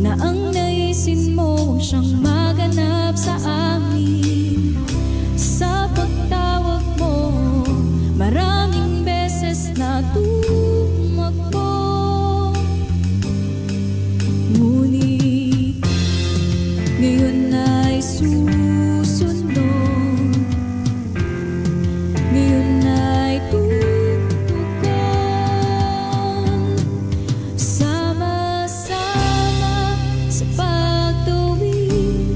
na ang naisin mo siyang maganap sa amin. Sa pagtawag mo, maraming beses na tumakbo, ngunit ngayon ay susunod, ngayon ay tutukan. Sama-sama sa pagtuwid,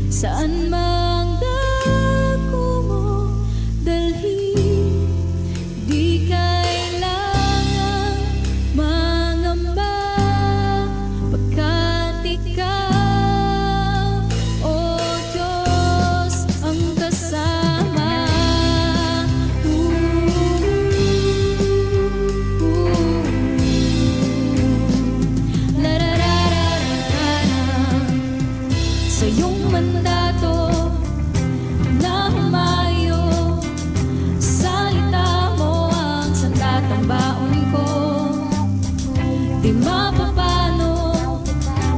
saan mang dako mo dalhin. Di kailangang mangamba, pagkat ikaw, o Diyos, ang kasama. Sa iyong mandato na humayo, salita mo ang sandatang baon ko. Di mapapano,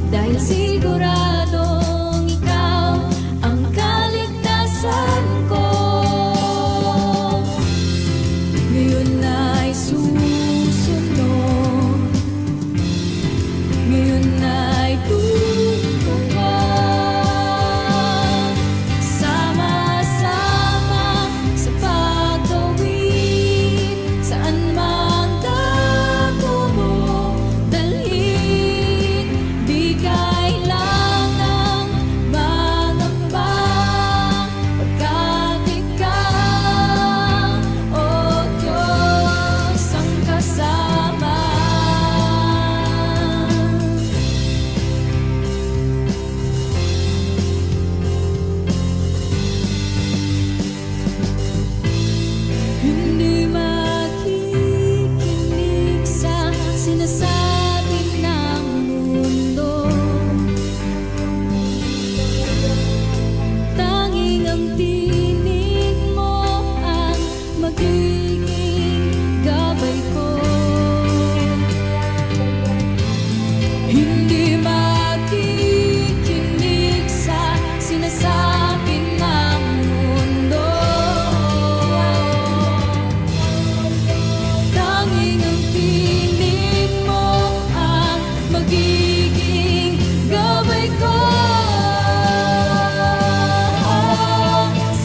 dahil siguradong ikaw ang kaligtasan ko. Ngayon ay susunod, ngayon ay tutukan. Sama-sama sa pagtawid, saan mang dako mo dalhin. Di kailangang mangamba, pagkat ikaw, o Diyos, ang kasama. Hindi makikinig sa sinasabi ng mundo, tanging ang tinig mo ang magiging gabay ko. Hindi makikinig sa sinasabi ng mundo, tanging ang tinig mo ang magiging gabay ko.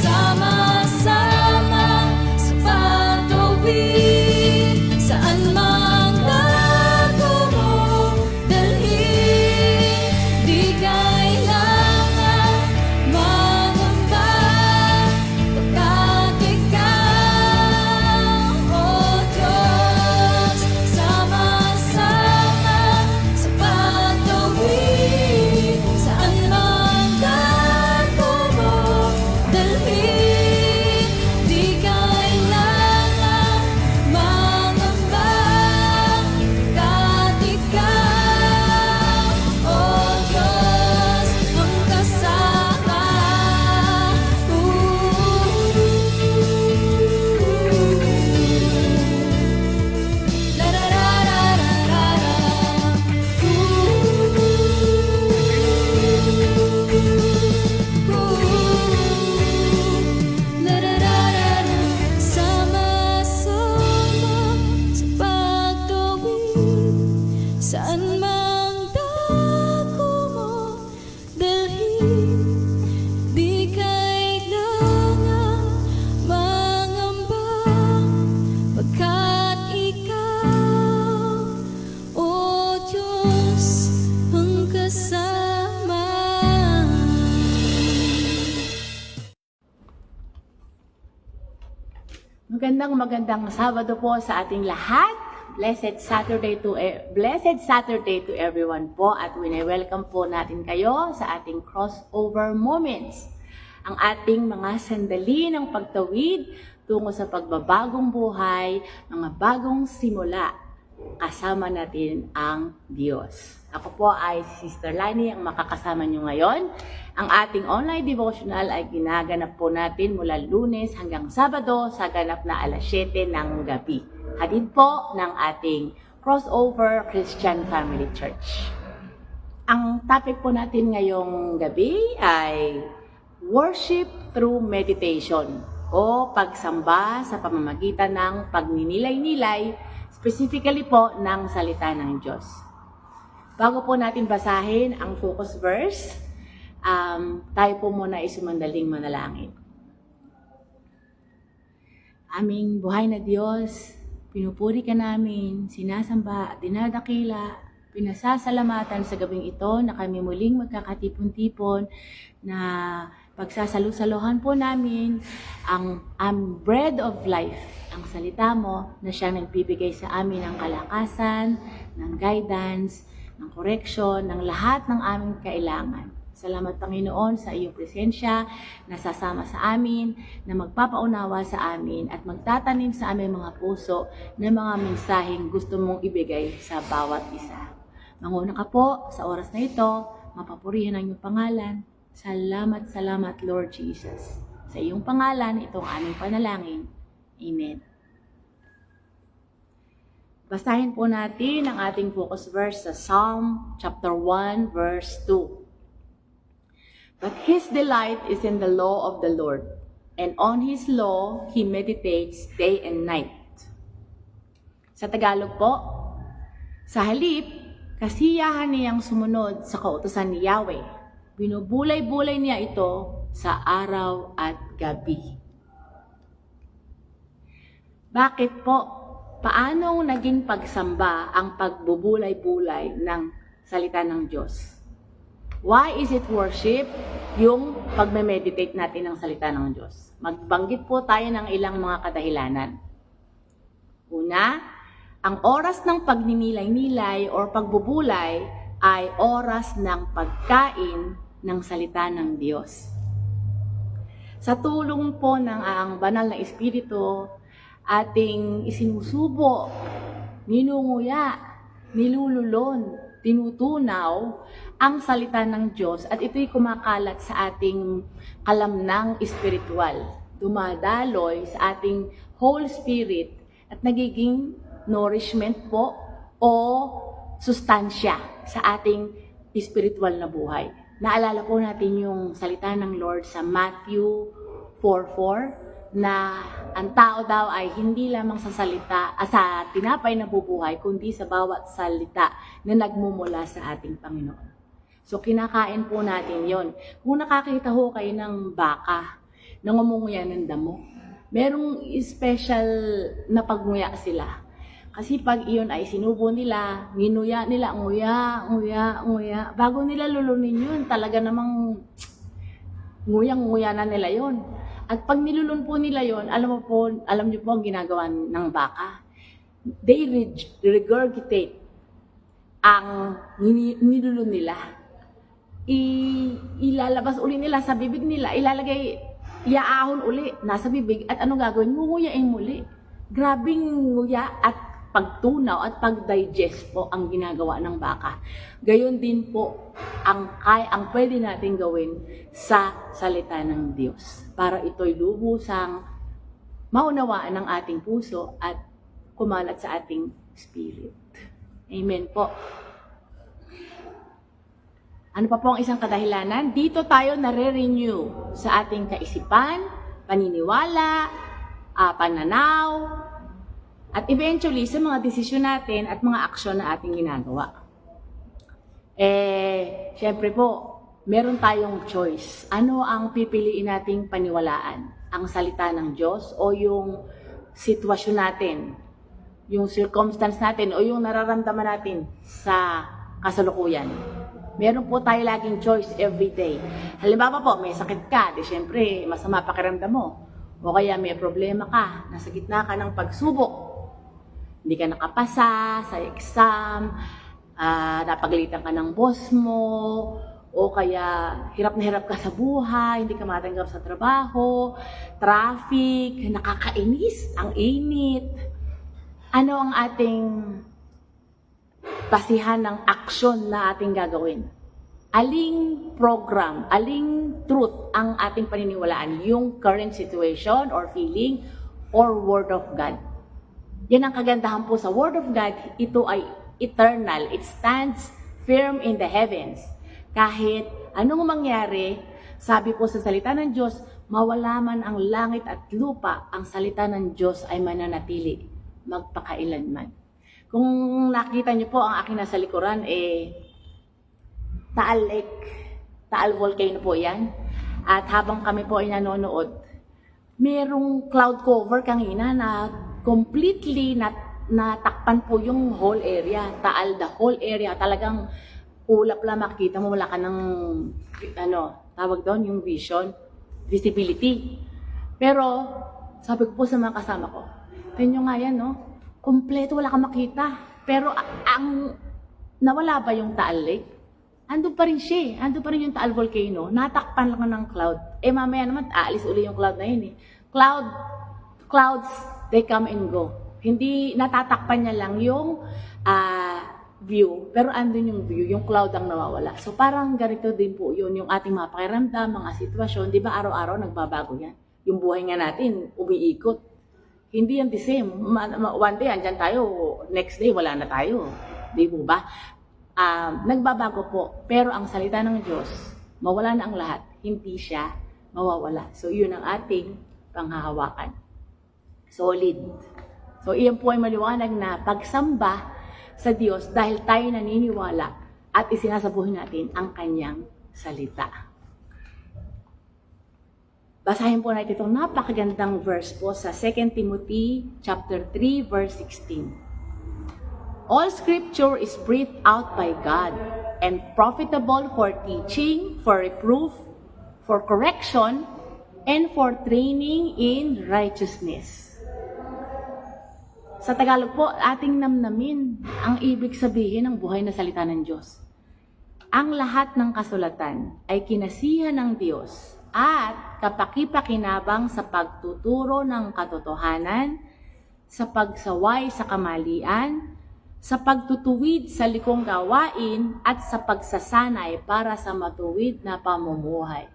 Sama-sama sa pagtawid, saan mang dako mo dalhin. Di kailangan mangamba, pagkat ikaw, o Diyos, sama-sama sa pagtawid, saan mang dako mo dalhin. Di kailangan mangamba, pagkat ikaw, o Diyos, ang kasama. Sama-sama sa pagtawid, saan mang dako mo dalhin. Di kailangan mangamba, pagkat ikaw, o Diyos, ang kasama. Magandang Sabado po sa ating lahat. Blessed Saturday to everyone po, at wini-welcome po natin kayo sa ating crossover moments. Ang ating mga sandali ng pagtawid tungo sa pagbabagong buhay, mga bagong simula. Kasama natin ang Diyos. Ako po ay si Sister Lani, ang makakasama nyo ngayon. Ang ating online devotional ay ginaganap po natin mula Lunes hanggang Sabado sa ganap na alas 7 ng gabi. Hatid po ng ating Crossover Christian Family Church. Ang topic po natin ngayong gabi ay worship through meditation o pagsamba sa pamamagitan ng pagninilay-nilay, specifically po ng salita ng Diyos. Bago po natin basahin ang focus verse, tayo po muna ay sumandaling manalangin. Aming buhay na Diyos, pinupuri ka namin, sinasamba at dinadakila, pinasasalamatan sa gabing ito na kami muling magkakatipon-tipon na pagsasalu-saluhan po namin ang bread of life, ang salita mo na siyang nagbibigay sa amin ng kalakasan, ng guidance, ng correction, ng lahat ng aming kailangan. Salamat Panginoon sa iyong presensya na sasama sa amin, na magpapaunawa sa amin at magtatanim sa aming mga puso ng mga mensaheng gusto mong ibigay sa bawat isa. Manguna ka po sa oras na ito, mapapurihan ang iyong pangalan. Salamat, salamat Lord Jesus. Sa iyong pangalan, itong aming panalangin. Amen. Basahin po natin ang ating focus verse sa Psalm chapter 1 verse 2. But his delight is in the law of the Lord, and on his law he meditates day and night. Sa Tagalog po, sa halip, kasiyahan niyang sumunod sa kautusan ni Yahweh. Binubulay-bulay niya ito sa araw at gabi. Bakit po? Paano naging pagsamba ang pagbubulay-bulay ng salita ng Diyos? Why is it worship? Yung pagme-meditate natin ng salita ng Diyos. Magbanggit po tayo ng ilang mga kadahilanan. Una, ang oras ng pagninilay-nilay o pagbubulay ay oras ng pagkain ng salita ng Diyos. Sa tulong po ng ang banal na Espiritu, ating isinusubo, ninunguya, nilululon, tinutunaw ang salita ng Diyos at ito'y kumakalat sa ating kalamnang espiritual. Dumadaloy sa ating whole spirit at nagiging nourishment po o sustansya sa ating spiritual na buhay. Naalala po natin yung salita ng Lord sa Matthew 4:4 na ang tao daw ay hindi lamang sa salita, sa tinapay na bubuhay, kundi sa bawat salita na nagmumula sa ating Panginoon. So kinakain po natin yon. Kung nakakita ho kayo ng baka na ngumunguya ng damo, merong special na pagnguya sila. Kasi pag iyon ay sinubo nila, nginuya nila, nguya. Bago nila lulunin yun, talaga namang nguyang-nguya na nila yon. At pag nilulun po nila yon, alam niyo po ang ginagawa ng baka. They regurgitate ang nilulun nila. Ilalabas uli nila sa bibig nila, iaahon uli nasa bibig at anong gagawin? Nguyain muli. Grabing nguya at pagtunaw at pag-digest po ang ginagawa ng baka. Gayon din po ang pwede natin gawin sa salita ng Diyos para ito'y lubusang maunawaan ng ating puso at kumalat sa ating spirit. Amen po. Ano pa po ang isang kadahilanan? Dito tayo nare-renew sa ating kaisipan, paniniwala, pananaw, at eventually, sa mga desisyon natin at mga aksyon na ating ginagawa. Syempre po, meron tayong choice. Ano ang pipiliin nating paniwalaan? Ang salita ng Diyos o yung sitwasyon natin, yung circumstance natin o yung nararamdaman natin sa kasalukuyan? Meron po tayo laging choice every day. Halimbawa po, may sakit ka, di syempre, masama pakiramdam mo. O kaya may problema ka, nasa gitna ka ng pagsubok. Hindi ka nakapasa sa exam, napagalitan ka ng boss mo, o kaya hirap na hirap ka sa buhay, hindi ka matanggap sa trabaho, traffic, nakakainis, ang init. Ano ang ating basihan ng aksyon na ating gagawin? Aling program, aling truth ang ating paniniwalaan? Yung current situation or feeling or Word of God? Yan ang kagandahan po sa Word of God. Ito ay eternal. It stands firm in the heavens. Kahit anong mangyari, sabi po sa salita ng Diyos, mawala man ang langit at lupa, ang salita ng Diyos ay mananatili magpakailanman. Kung nakita niyo po ang aking nasa likuran, Taal Lake, Taal Volcano po yan. At habang kami po ay nanonood, merong cloud cover kanina na completely natakpan po yung whole area. Taal, the whole area. Talagang ulap lang makikita mo, wala ka ng, tawag doon, yung vision, visibility. Pero, sabi ko po sa mga kasama ko, tingnan nga yan, no? Kompleto, wala kang makita. Pero, ang nawala ba yung Taal Lake? Ando pa rin siya, ando pa rin yung Taal Volcano, natakpan lang ng cloud. Mamaya naman, aalis uli yung cloud na yun Clouds, they come and go. Hindi, natatakpan niya lang yung view, pero andun yung view, yung cloud ang nawawala. So parang ganito din po yun, yung ating mga pakiramdam, mga sitwasyon, di ba araw-araw nagbabago yan? Yung buhay nga natin, umiikot. Hindi yan the same. One day, andyan tayo, next day, wala na tayo. Di po ba? Nagbabago po, pero ang salita ng Diyos, mawala na ang lahat, hindi siya mawawala. So, yun ang ating panghahawakan. Solid. So, iyan po ay maliwanag na pagsamba sa Diyos dahil tayo naniniwala at isinasabuhin natin ang kanyang salita. Basahin po natin itong napakagandang verse po sa 2 Timothy chapter 3, verse 16. All scripture is breathed out by God and profitable for teaching, for reproof, for correction, and for training in righteousness. Sa Tagalog po, ating namnamin ang ibig sabihin ng buhay na salita ng Diyos. Ang lahat ng kasulatan ay kinasihan ng Diyos at kapakipakinabang sa pagtuturo ng katotohanan, sa pagsaway sa kamalian, sa pagtutuwid sa likong gawain at sa pagsasanay para sa matuwid na pamumuhay.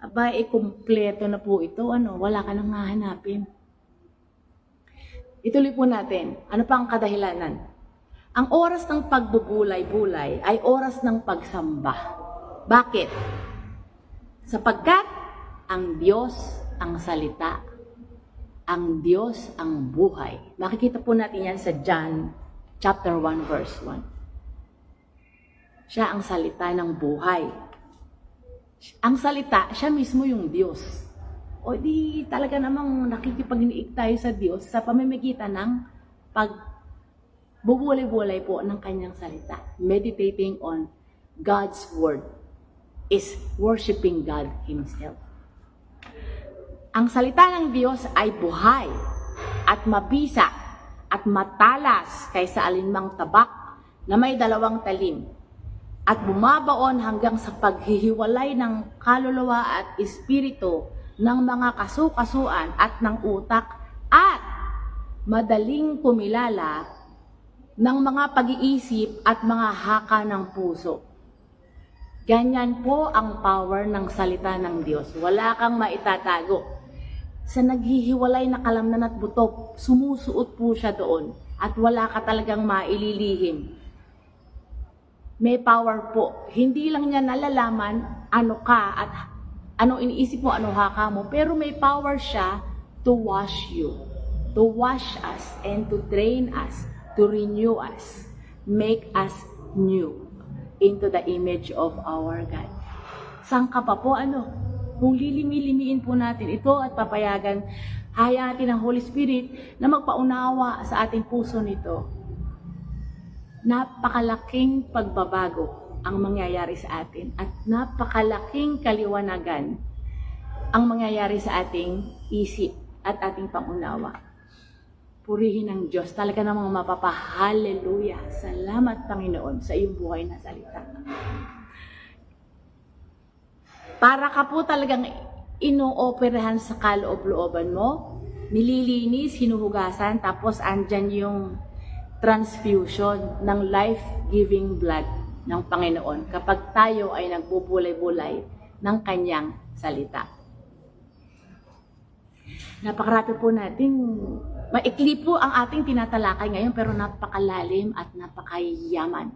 Aba, kumpleto na po ito. Wala ka nang hahanapin. Ituloy po natin. Ano pa ang kadahilanan? Ang oras ng pagbubulay-bulay ay oras ng pagsamba. Bakit? Sapagkat ang Diyos ang salita. Ang Diyos ang buhay. Makikita po natin yan sa John chapter 1 verse 1. Siya ang salita ng buhay. Ang salita, siya mismo yung Diyos. O di talaga namang nakikipag-iniig tayo sa Diyos sa pamamagitan ng pagbubulay-bulay po ng kanyang salita. Meditating on God's word is worshiping God Himself. Ang salita ng Diyos ay buhay at mabisa at matalas kaysa alinmang tabak na may 2 talim at bumabaon hanggang sa paghihiwalay ng kaluluwa at espiritu ng mga kasukasuan at ng utak at madaling kumilala ng mga pag-iisip at mga haka ng puso. Ganyan po ang power ng salita ng Diyos. Wala kang maitatago. Sa naghihiwalay na kalamnan at butok, sumusuot po siya doon at wala ka talagang maililihim. May power po. Hindi lang niya nalalaman ano ka at ano iniisip mo, ano haka mo, pero may power siya to wash you, to wash us and to train us, to renew us, make us new into the image of our God. Saan ka pa po Kung lilimi-limiin po natin ito at papayagan, hayaan natin ang Holy Spirit na magpaunawa sa ating puso nito. Napakalaking pagbabago ang mangyayari sa atin at napakalaking kaliwanagan ang mangyayari sa ating isip at ating pangunawa. Purihin ng Diyos. Talaga namang mapapa-hallelujah. Salamat, Panginoon, sa iyong buhay na salita. Para ka po talagang inooperahan sa kaloob-looban mo, nililinis, hinuhugasan, tapos andyan yung transfusion ng life-giving blood ng Panginoon kapag tayo ay nagbubulay-bulay ng kanyang salita. Napakarami po natin, maikli po ang ating tinatalakay ngayon pero napakalalim at napakayaman.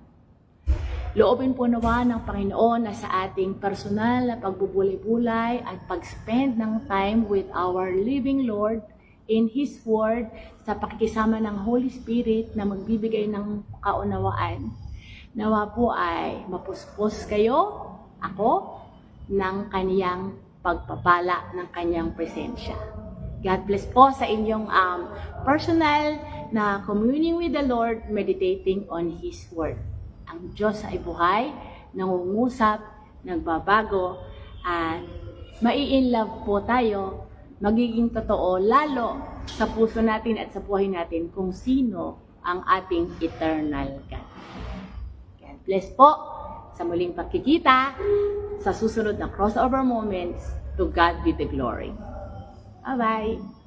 Loobin po nawa ng Panginoon na sa ating personal na pagbubulay-bulay at pag-spend ng time with our living Lord in His Word sa pakikisama ng Holy Spirit na magbibigay ng kaunawaan. Nawa po ay mapuspos kayo, ako, ng kaniyang pagpapala, ng kaniyang presensya. God bless po sa inyong personal na communing with the Lord, meditating on His Word. Ang Diyos ay buhay, nangungusap, nagbabago, at mai-inlove po tayo, magiging totoo lalo sa puso natin at sa buhay natin kung sino ang ating eternal God. God bless po sa muling pagkikita sa susunod na crossover moments. To God be the glory. Bye-bye!